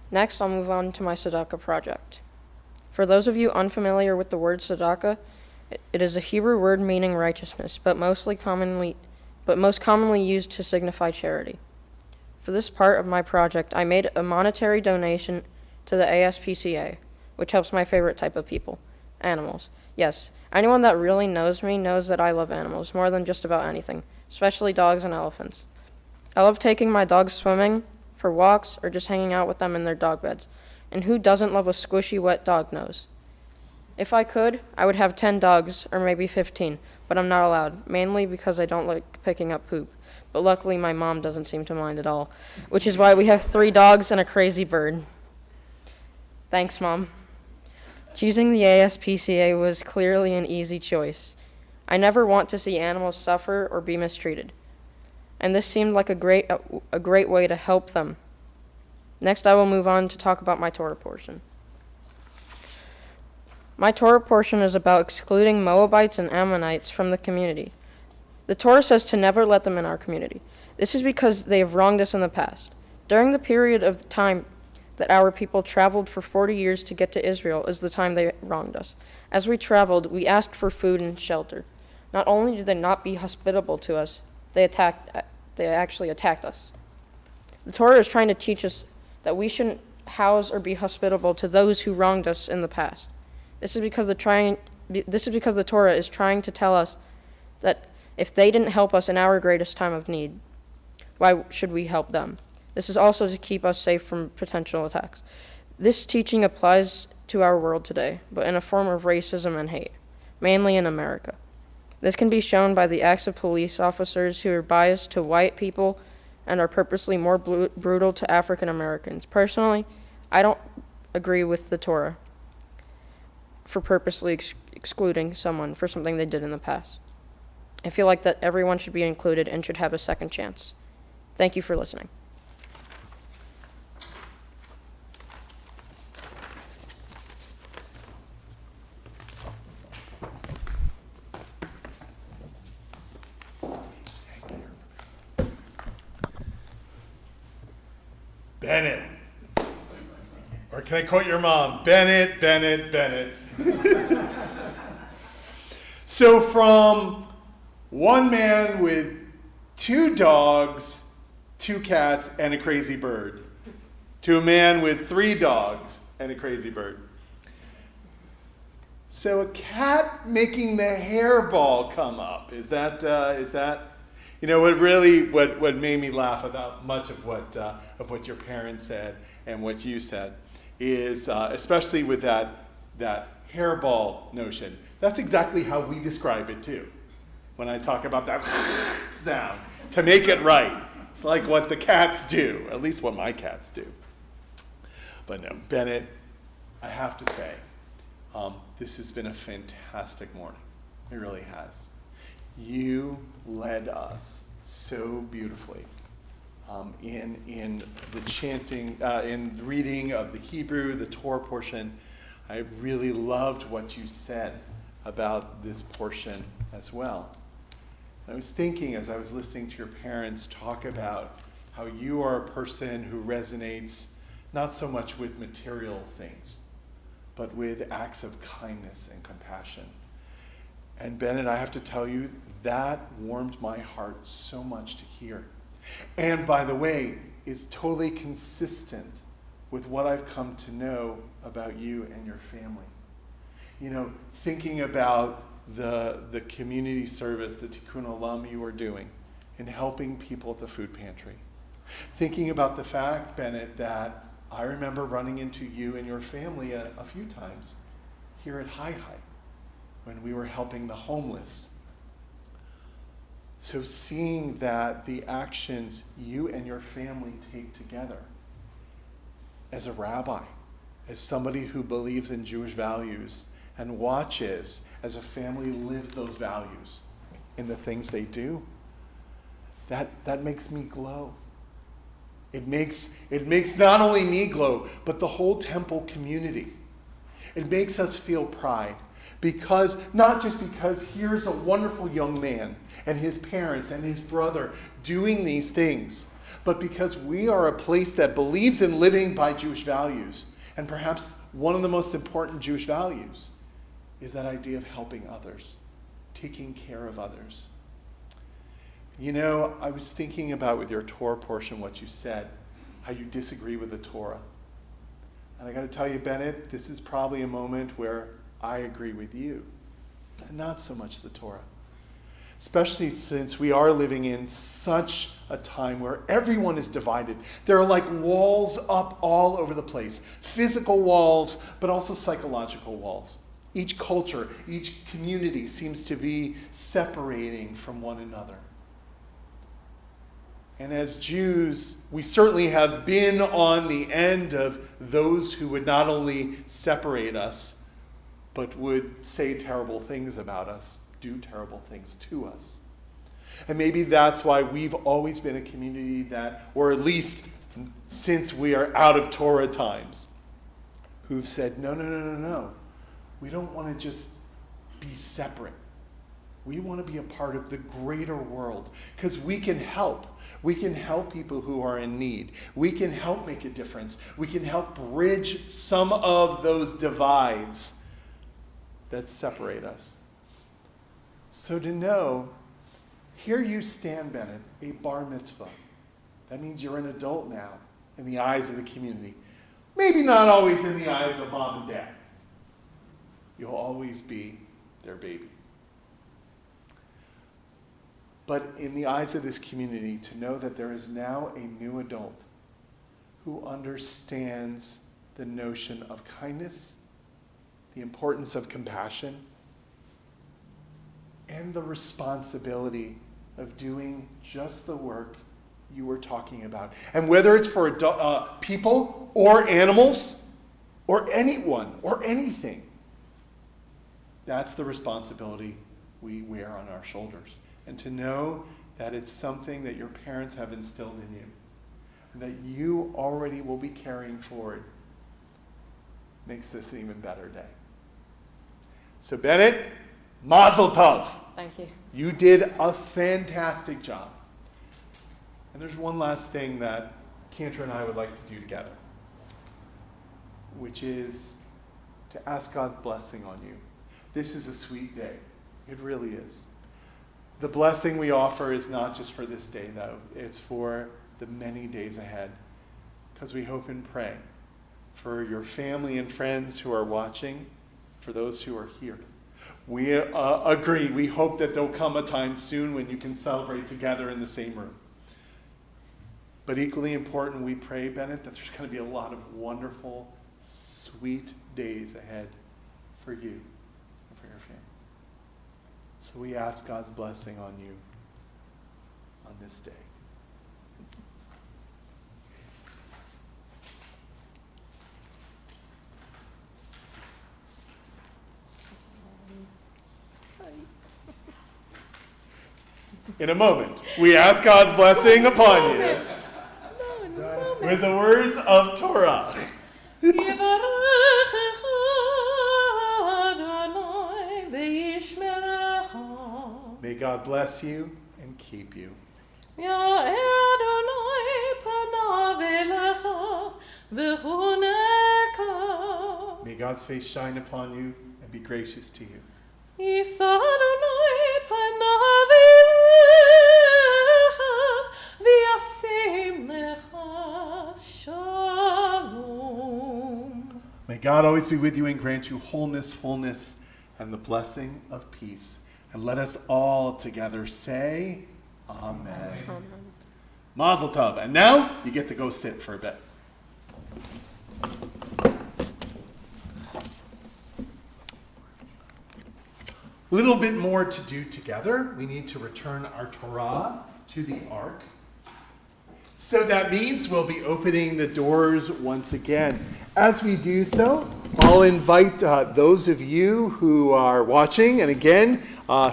Next, I'll move on to my tzedakah project. For those of you unfamiliar with the word tzedakah, it is a Hebrew word meaning righteousness, but most commonly used to signify charity. For this part of my project, I made a monetary donation to the ASPCA, which helps my favorite type of people, animals. Yes, anyone that really knows me knows that I love animals more than just about anything, especially dogs and elephants. I love taking my dogs swimming, for walks, or just hanging out with them in their dog beds. And who doesn't love a squishy, wet dog nose? If I could, I would have 10 dogs, or maybe 15, but I'm not allowed, mainly because I don't like picking up poop. But luckily my mom doesn't seem to mind at all, which is why we have 3 dogs and a crazy bird. Thanks, Mom. Choosing the ASPCA was clearly an easy choice. I never want to see animals suffer or be mistreated, and this seemed like a great way to help them. Next, I will move on to talk about my Torah portion. My Torah portion is about excluding Moabites and Ammonites from the community. The Torah says to never let them in our community. This is because they have wronged us in the past. During the period of time that our people traveled for 40 years to get to Israel is the time they wronged us. As we traveled, we asked for food and shelter. Not only did they not be hospitable to us, they actually attacked us. The Torah is trying to teach us that we shouldn't house or be hospitable to those who wronged us in the past. This is because the Torah is trying to tell us that if they didn't help us in our greatest time of need, why should we help them? This is also to keep us safe from potential attacks. This teaching applies to our world today, but in a form of racism and hate, mainly in America. This can be shown by the acts of police officers who are biased to white people and are purposely more brutal to African Americans. Personally, I don't agree with the Torah for purposely excluding someone for something they did in the past. I feel like that everyone should be included and should have a second chance. Thank you for listening. Bennett. Or can I quote your mom? Bennett, Bennett, Bennett. So from one man with 2 dogs, 2 cats, and a crazy bird, to a man with 3 dogs and a crazy bird. So a cat making the hairball come up. Is that you know, what made me laugh about much of what your parents said and what you said is, especially with that hairball notion, that's exactly how we describe it too. When I talk about that sound, to make it right. It's like what the cats do, at least what my cats do. But no, Bennett, I have to say, this has been a fantastic morning. It really has. You led us so beautifully in the chanting, in reading of the Hebrew, the Torah portion. I really loved what you said about this portion as well. I was thinking as I was listening to your parents talk about how you are a person who resonates not so much with material things, but with acts of kindness and compassion. And Bennett, I have to tell you, that warmed my heart so much to hear. And by the way, is totally consistent with what I've come to know about you and your family. You know, thinking about the community service, the Tikkun Olam you are doing, in helping people at the food pantry. Thinking about the fact, Bennett, that I remember running into you and your family a few times here at Hi Hi when we were helping the homeless. So seeing that the actions you and your family take together as a rabbi, as somebody who believes in Jewish values and watches as a family lives those values in the things they do, that makes me glow. It makes not only me glow, but the whole temple community. It makes us feel pride. Because, not just because here's a wonderful young man and his parents and his brother doing these things, but because we are a place that believes in living by Jewish values. And perhaps one of the most important Jewish values is that idea of helping others, taking care of others. You know, I was thinking about with your Torah portion what you said, how you disagree with the Torah. And I got to tell you, Bennett, this is probably a moment where I agree with you, and not so much the Torah. Especially since we are living in such a time where everyone is divided. There are like walls up all over the place. Physical walls, but also psychological walls. Each culture, each community seems to be separating from one another. And as Jews, we certainly have been on the end of those who would not only separate us, but would say terrible things about us, do terrible things to us. And maybe that's why we've always been a community that, or at least since we are out of Torah times, who've said, no. We don't want to just be separate. We want to be a part of the greater world because we can help. We can help people who are in need. We can help make a difference. We can help bridge some of those divides that separate us. So to know, here you stand, Bennett, a bar mitzvah. That means you're an adult now in the eyes of the community. Maybe not always in the eyes of mom and dad. You'll always be their baby. But in the eyes of this community, to know that there is now a new adult who understands the notion of kindness, the importance of compassion, and the responsibility of doing just the work you were talking about. And whether it's for people or animals or anyone or anything, that's the responsibility we wear on our shoulders. And to know that it's something that your parents have instilled in you and that you already will be carrying forward makes this an even better day. So Bennett, mazel tov. Thank you. You did a fantastic job. And there's one last thing that Cantor and I would like to do together, which is to ask God's blessing on you. This is a sweet day. It really is. The blessing we offer is not just for this day, though. It's for the many days ahead, because we hope and pray for your family and friends who are watching, for those who are here. We agree. We hope that there'll come a time soon when you can celebrate together in the same room. But equally important, we pray, Bennett, that there's going to be a lot of wonderful, sweet days ahead for you and for your family. So we ask God's blessing on you on this day. In a moment, we ask God's blessing upon you with the words of Torah. May God bless you and keep you. May God's face shine upon you and be gracious to you. יישא אדוני פניו אליך וישים לך שלום. May God always be with you and grant you wholeness, fullness, and the blessing of peace. And let us all together say, Amen. Mazel tov. And now you get to go sit for a bit. A little bit more to do together. We need to return our Torah to the ark. So that means we'll be opening the doors once again. As we do so, I'll invite those of you who are watching, and again,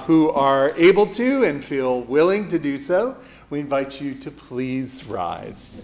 who are able to and feel willing to do so, we invite you to please rise.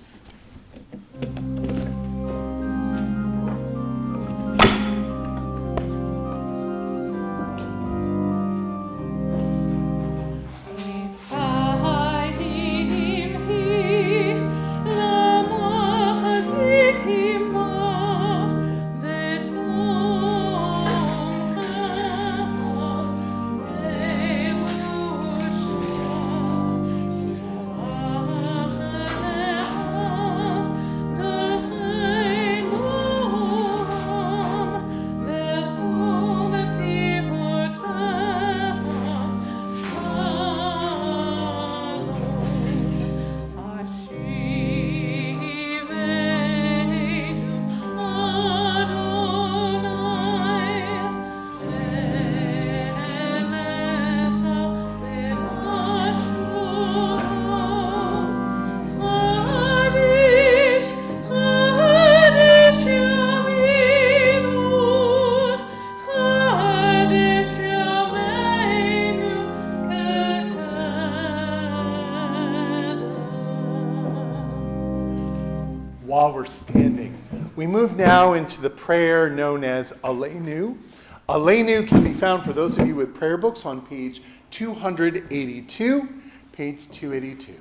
While we're standing, we move now into the prayer known as Aleinu. Aleinu can be found, for those of you with prayer books, on page 282. Page 282.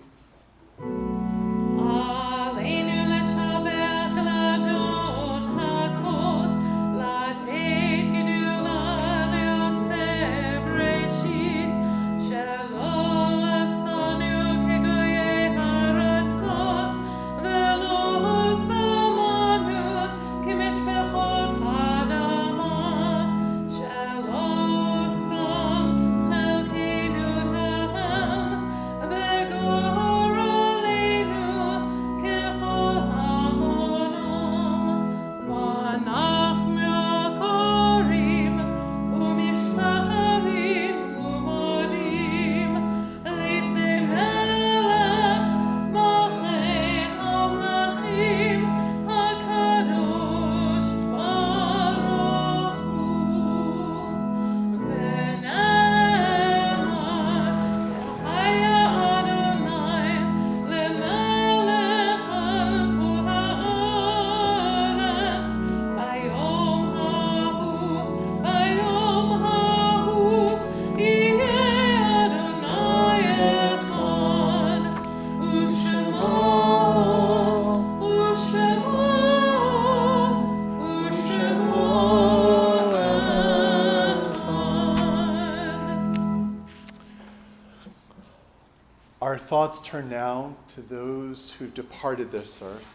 Our thoughts turn now to those who've departed this earth,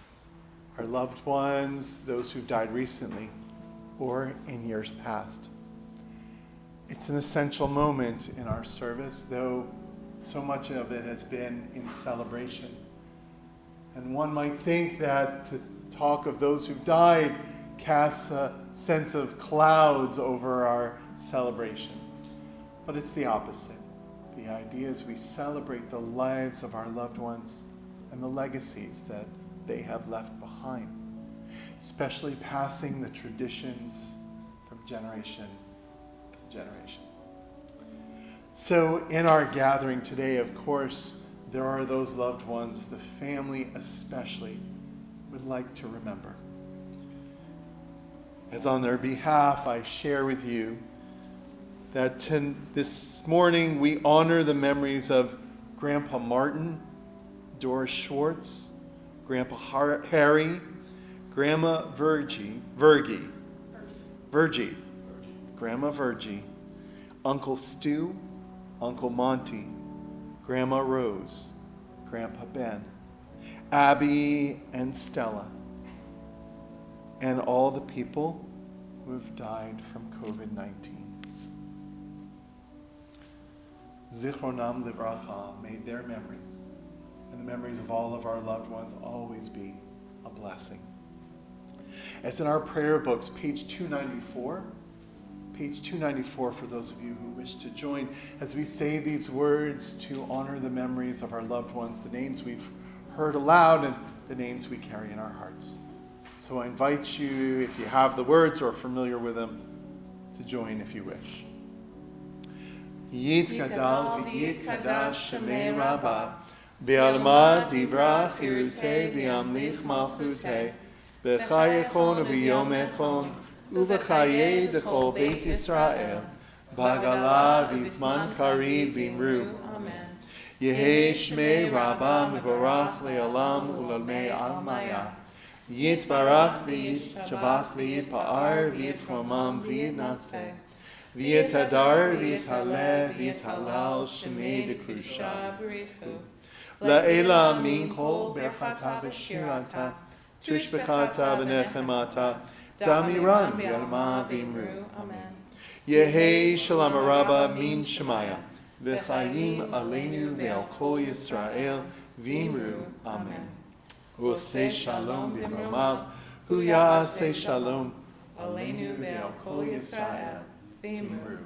our loved ones, those who've died recently or in years past. It's an essential moment in our service, though so much of it has been in celebration. And one might think that to talk of those who've died casts a sense of clouds over our celebration. But it's the opposite. The idea is we celebrate the lives of our loved ones and the legacies that they have left behind, especially passing the traditions from generation to generation. So in our gathering today, of course, there are those loved ones, the family especially, would like to remember. As on their behalf, I share with you that this morning we honor the memories of Grandpa Martin, Doris Schwartz, Grandpa Harry, Grandma Grandma Virgie, Uncle Stu, Uncle Monty, Grandma Rose, Grandpa Ben, Abby and Stella, and all the people who have died from COVID-19. Zichronam livracha, may their memories and the memories of all of our loved ones always be a blessing. As in our prayer books, page 294 for those of you who wish to join, as we say these words to honor the memories of our loved ones, the names we've heard aloud and the names we carry in our hearts. So I invite you, if you have the words or are familiar with them, to join if you wish. Yit gadal v'yit kadash shemei rabbah, be'alma divra chirutei v'yamlich malchutei, b'chayechon v'yomechon, uv'chayei dechol beit Yisrael, b'agala v'zman kariv v'imru. Amen. Yehei shmei rabbah mevorach le'olam u'lalmei almaya. Yitbarach v'yitchabach v'yitpa'ar v'yitchomam v'yitnaseh. V'yitadar v'yitaleh v'yitalal shemei dekusha. La'ela min kol berchata v'shirata, tushbechata v'nechemata, damiran v'yalma v'imru. Amen. Yehei shalom rabba min shemaya, v'chayim aleinu ve'al kol Yisrael v'imru. Amen. Usei shalom v'romav, hu ya'aseh shalom, aleinu ve'al kol Yisrael. Amen.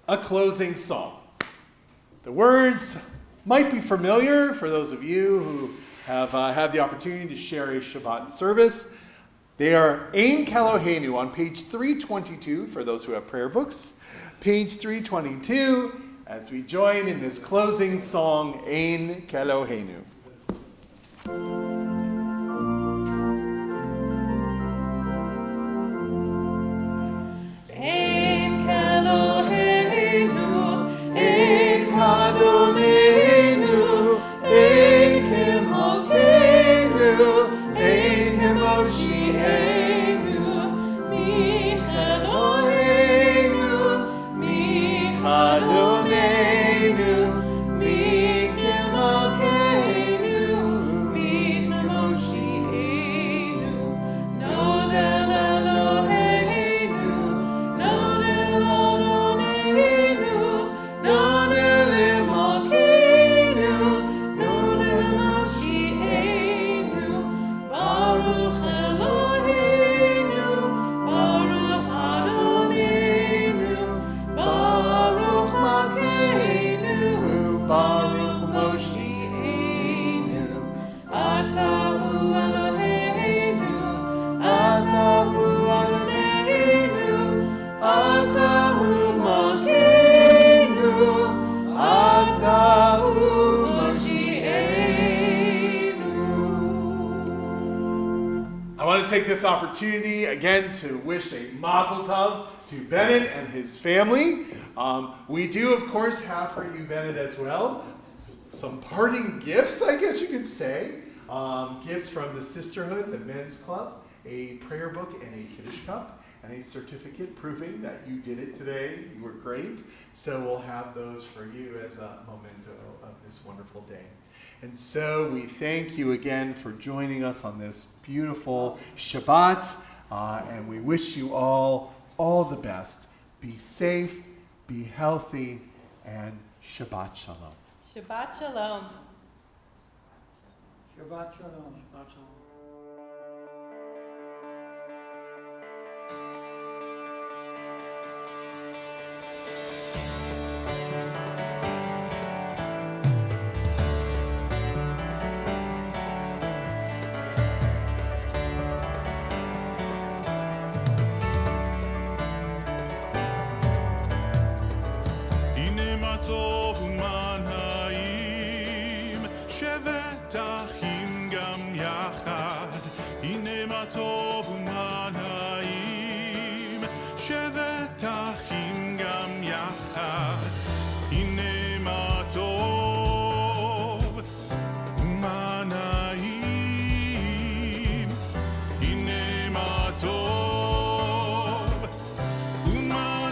A closing song. The words might be familiar for those of you who have had the opportunity to share a Shabbat service. They are Ein Keloheinu on page 322 for those who have prayer books. Page 322 as we join in this closing song, Ein Keloheinu. Ein Keloheinu, ein Adonenu, ein Kemolkeinu, ein Kemoshienu, Micheloheinu, Adonenu, Michemokeinu, Michemoshienu, Nodel Eloheinu, Nodel Adonenu, Nodel Emokeinu, Nodel Moshienu, Baruch Eloheinu, Baruch Adonenu, Baruch Makeinu, Baruch Moshienu, Atahu Eloheinu, Atahu Adonenu, Atahu Makeinu, Atahu Moshienu. I want to take this opportunity again to wish a mazel tov to Bennett and his family. We do, of course, have for you, Bennett, as well, some parting gifts, I guess you could say. Gifts from the Sisterhood, the Men's Club, a prayer book and a Kiddush cup, and a certificate proving that you did it today. You were great. So we'll have those for you as a memento of this wonderful day. And so we thank you again for joining us on this beautiful Shabbat, and we wish you all the best. Be safe, be healthy, and Shabbat Shalom. Shabbat Shalom. Shabbat shalom. Shabbat shalom. הנה מה טוב ומה נעים, שבת אחים גם יחד. הנה מה טוב ומה נעים, שבת אחים גם יחד. הנה מה טוב ומה נעים, הנה מה טוב ומה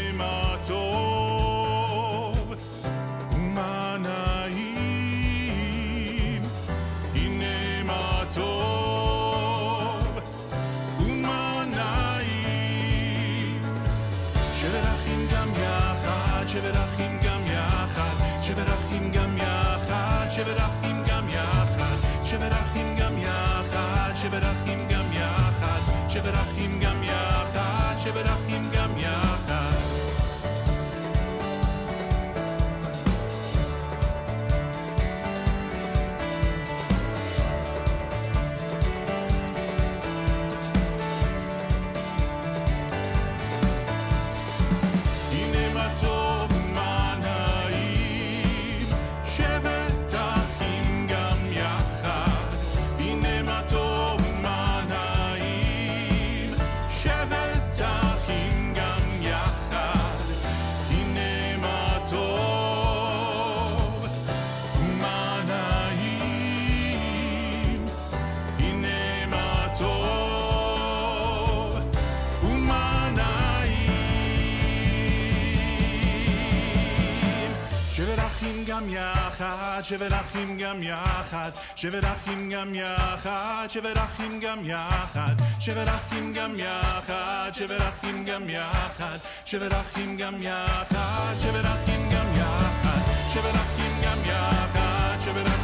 שברחים גם יחד, שברחים גם יחד, שברחים גם יחד, שברחים גם יחד, שברחים גם יחד. שברחים גם יחד, שברחים גם יחד, שברחים גם יחד, שברחים גם יחד, שברחים גם יחד, שברחים גם יחד, שברחים גם יחד, שברחים גם יחד, שברחים